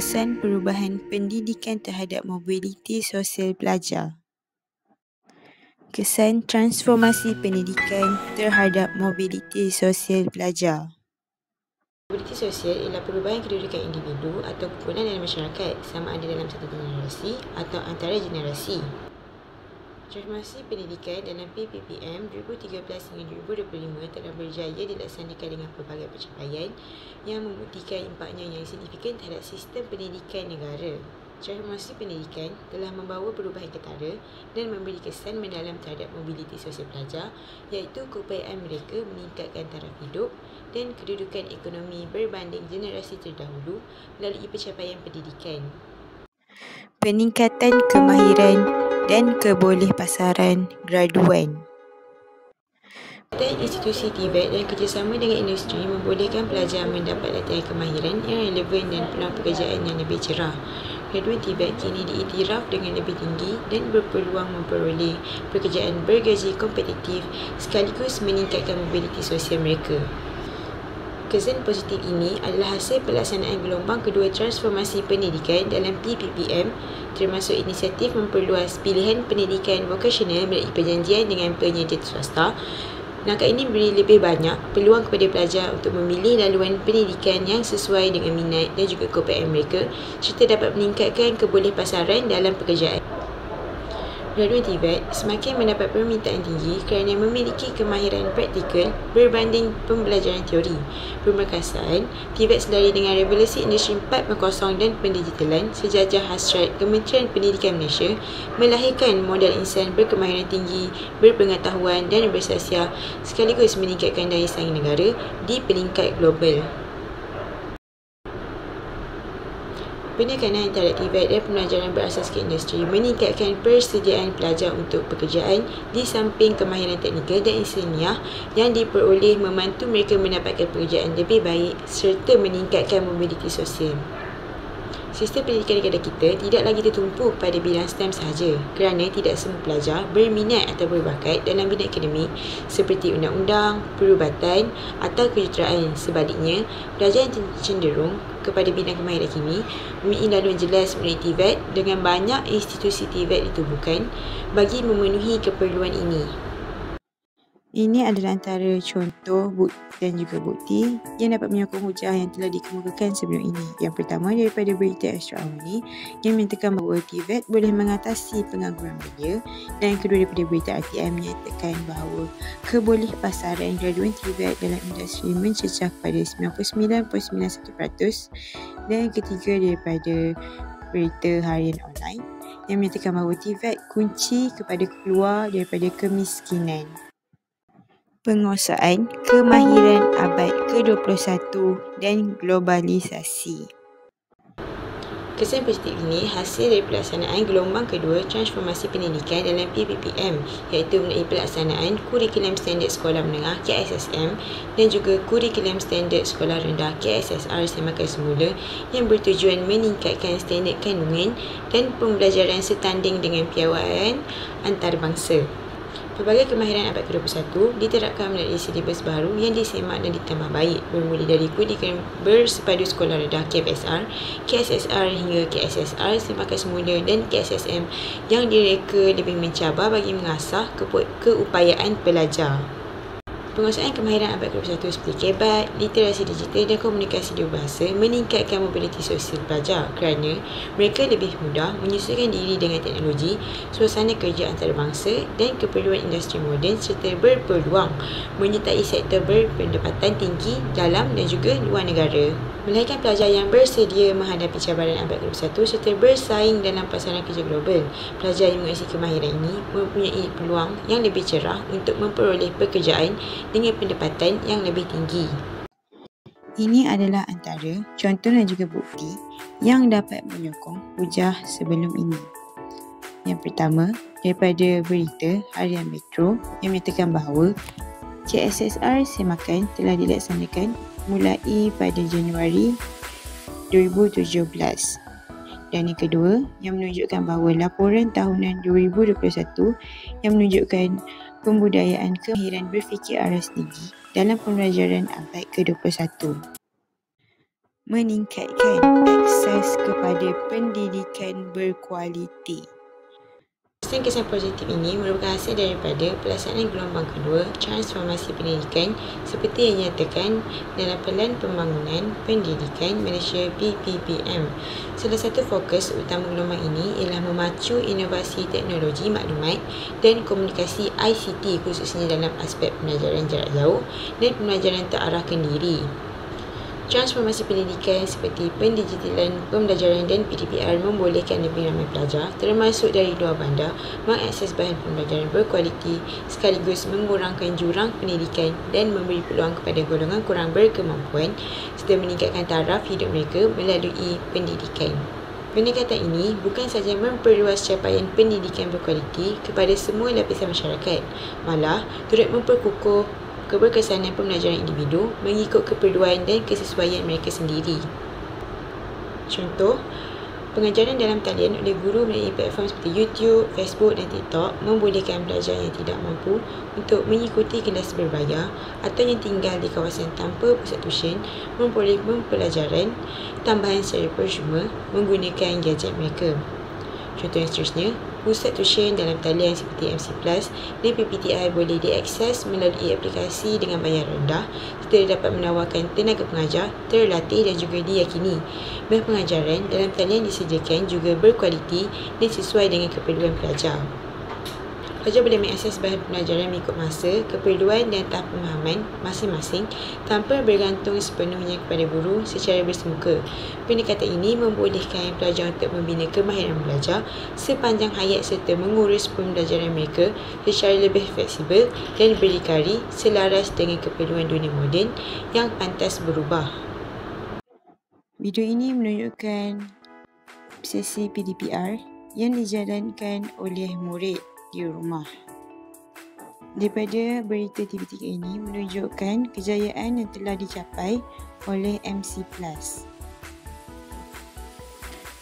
kesan perubahan pendidikan terhadap mobiliti sosial pelajar. Kesan transformasi pendidikan terhadap mobiliti sosial pelajar. Mobiliti sosial ialah perubahan kedudukan individu atau kumpulan dalam masyarakat, sama ada dalam satu generasi atau antara generasi. Transformasi pendidikan dalam PPPM 2013 hingga 2025 telah berjaya dilaksanakan dengan pelbagai pencapaian yang membuktikan impaknya yang signifikan terhadap sistem pendidikan negara. Transformasi pendidikan telah membawa perubahan ketara dan memberi kesan mendalam terhadap mobiliti sosial pelajar, iaitu keupayaan mereka meningkatkan taraf hidup dan kedudukan ekonomi berbanding generasi terdahulu melalui pencapaian pendidikan. Peningkatan kemahiran dan kebolehpasaran graduan. Pelatihan institusi TVET dan kerjasama dengan industri membolehkan pelajar mendapat latihan kemahiran yang relevan dan peluang pekerjaan yang lebih cerah. Graduan TVET kini diiktiraf dengan lebih tinggi dan berpeluang memperoleh pekerjaan bergaji kompetitif sekaligus meningkatkan mobiliti sosial mereka. Kesan positif ini adalah hasil pelaksanaan gelombang kedua transformasi pendidikan dalam PPPM, termasuk inisiatif memperluas pilihan pendidikan vokasional melalui perjanjian dengan penyedia swasta. Langkah ini memberi lebih banyak peluang kepada pelajar untuk memilih laluan pendidikan yang sesuai dengan minat dan juga keupayaan mereka, serta dapat meningkatkan kebolehpasaran dalam pekerjaan. Graduan TVET semakin mendapat permintaan tinggi kerana memiliki kemahiran praktikal berbanding pembelajaran teori. Pemberkasan, TVET selari dengan revolusi industri 4.0 dan pendigitalan, sejajah hasrat Kementerian Pendidikan Malaysia melahirkan modal insan berkemahiran tinggi, berpengetahuan dan bersasia sekaligus meningkatkan daya saing negara di peringkat global. Penekanan terhadap TVET dan pembelajaran berasaskan industri meningkatkan persediaan pelajar untuk pekerjaan di samping kemahiran teknikal dan ilmiah yang diperoleh membantu mereka mendapatkan pekerjaan lebih baik serta meningkatkan mobiliti sosial. Sistem pendidikan negara kita tidak lagi tertumpu pada bidang STEM sahaja kerana tidak semua pelajar berminat atau berbakat dalam bidang akademik seperti undang-undang, perubatan atau kejuruteraan. Sebaliknya, pelajar yang cenderung kepada bidang kemahiran kini memiliki laluan jelas melalui TVET dengan banyak institusi TVET ditubuhkan bagi memenuhi keperluan ini. Ini adalah antara contoh dan juga bukti yang dapat menyokong hujah yang telah dikemukakan sebelum ini. Yang pertama, daripada berita Astro Awani yang menyatakan bahawa TVET boleh mengatasi pengangguran belia, dan yang kedua daripada berita RTM menyatakan bahawa kebolehpasaran graduan TVET dalam industri mencecah kepada 99.91%, dan yang ketiga daripada berita harian online yang menyatakan bahawa TVET kunci kepada keluar daripada kemiskinan. Penguasaan kemahiran abad ke-21 dan globalisasi. Kesan positif ini hasil dari pelaksanaan gelombang kedua transformasi pendidikan dalam PPPM, iaitu melalui pelaksanaan kurikulum standard sekolah menengah KSSM dan juga kurikulum standard sekolah rendah KSSR semakan semula, yang bertujuan meningkatkan standard kandungan dan pembelajaran setanding dengan piawaian antarabangsa. Pelbagai kemahiran abad ke-21 diterapkan melalui silibus baru yang disemak dan ditambah baik, bermula dari kurikulum bersepadu sekolah rendah KFSR, KSSR hingga KSSR semakan semula dan KSSM yang direka lebih mencabar bagi mengasah keupayaan pelajar. Penguasaan kemahiran abad ke-21 seperti kebat, literasi digital dan komunikasi dua bahasa meningkatkan mobiliti sosial pelajar kerana mereka lebih mudah menyesuaikan diri dengan teknologi, suasana kerja antarabangsa dan keperluan industri moden, serta berpeluang menyertai sektor berpendapatan tinggi dalam dan juga luar negara. Melahirkan pelajar yang bersedia menghadapi cabaran abad ke-21 serta bersaing dalam pasaran kerja global. Pelajar yang menguasai kemahiran ini mempunyai peluang yang lebih cerah untuk memperoleh pekerjaan dengan pendapatan yang lebih tinggi. Ini adalah antara contoh dan juga bukti yang dapat menyokong hujah sebelum ini. Yang pertama, daripada berita harian Metro yang menyatakan bahawa KSSR semakan telah dilaksanakan mulai pada Januari 2017. Dan yang kedua, yang menunjukkan bahawa laporan tahunan 2021 yang menunjukkan pembudayaan kemahiran berfikir aras tinggi dalam pembelajaran abad ke-21. meningkatkan akses kepada pendidikan berkualiti. Kesan-kesan positif ini merupakan hasil daripada pelaksanaan gelombang kedua transformasi pendidikan seperti yang dinyatakan dalam Pelan Pembangunan Pendidikan Malaysia PPPM. Salah satu fokus utama gelombang ini ialah memacu inovasi teknologi maklumat dan komunikasi ICT khususnya dalam aspek pembelajaran jarak jauh dan pembelajaran terarahkan diri. Transformasi pendidikan seperti pendigitalan pembelajaran dan PDPR membolehkan lebih ramai pelajar termasuk dari luar bandar mengakses bahan pembelajaran berkualiti sekaligus mengurangkan jurang pendidikan dan memberi peluang kepada golongan kurang berkemampuan serta meningkatkan taraf hidup mereka melalui pendidikan. Pendekatan ini bukan sahaja memperluas capaian pendidikan berkualiti kepada semua lapisan masyarakat, malah turut memperkukuh keberkesanan pembelajaran individu mengikut keperluan dan kesesuaian mereka sendiri. Contoh, pengajaran dalam talian oleh guru melalui platform seperti YouTube, Facebook dan TikTok membolehkan pelajar yang tidak mampu untuk mengikuti kelas berbayar atau yang tinggal di kawasan tanpa pusat tuition memperoleh pembelajaran tambahan secara percuma menggunakan gadget mereka. Contoh yang seterusnya, pusat tuition dalam talian seperti MC Plus dan PPTI boleh diakses melalui aplikasi dengan bayar rendah serta dapat menawarkan tenaga pengajar terlatih dan juga diyakini. Bahan pengajaran dalam talian disediakan juga berkualiti dan sesuai dengan keperluan pelajar. Pelajar boleh mengakses bahan pembelajaran mengikut masa, keperluan dan tahap pemahaman masing-masing tanpa bergantung sepenuhnya kepada guru secara bersemuka. Pendekatan ini membolehkan pelajar untuk membina kemahiran belajar sepanjang hayat serta mengurus pembelajaran mereka secara lebih fleksibel dan berdikari selaras dengan keperluan dunia moden yang pantas berubah. Video ini menunjukkan sesi PDPR yang dijalankan oleh murid di rumah. Daripada berita TV3 ini menunjukkan kejayaan yang telah dicapai oleh MC Plus.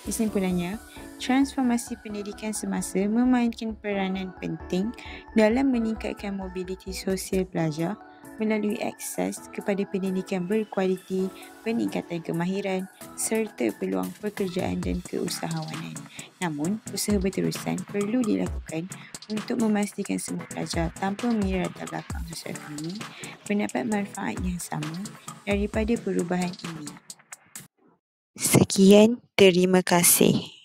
Kesimpulannya, transformasi pendidikan semasa memainkan peranan penting dalam meningkatkan mobiliti sosial pelajar melalui akses kepada pendidikan berkualiti, peningkatan kemahiran serta peluang pekerjaan dan keusahawanan. Namun, usaha berterusan perlu dilakukan untuk memastikan semua pelajar tanpa mengira latar belakang sosial ekonomi mendapat manfaat yang sama daripada perubahan ini. Sekian, terima kasih.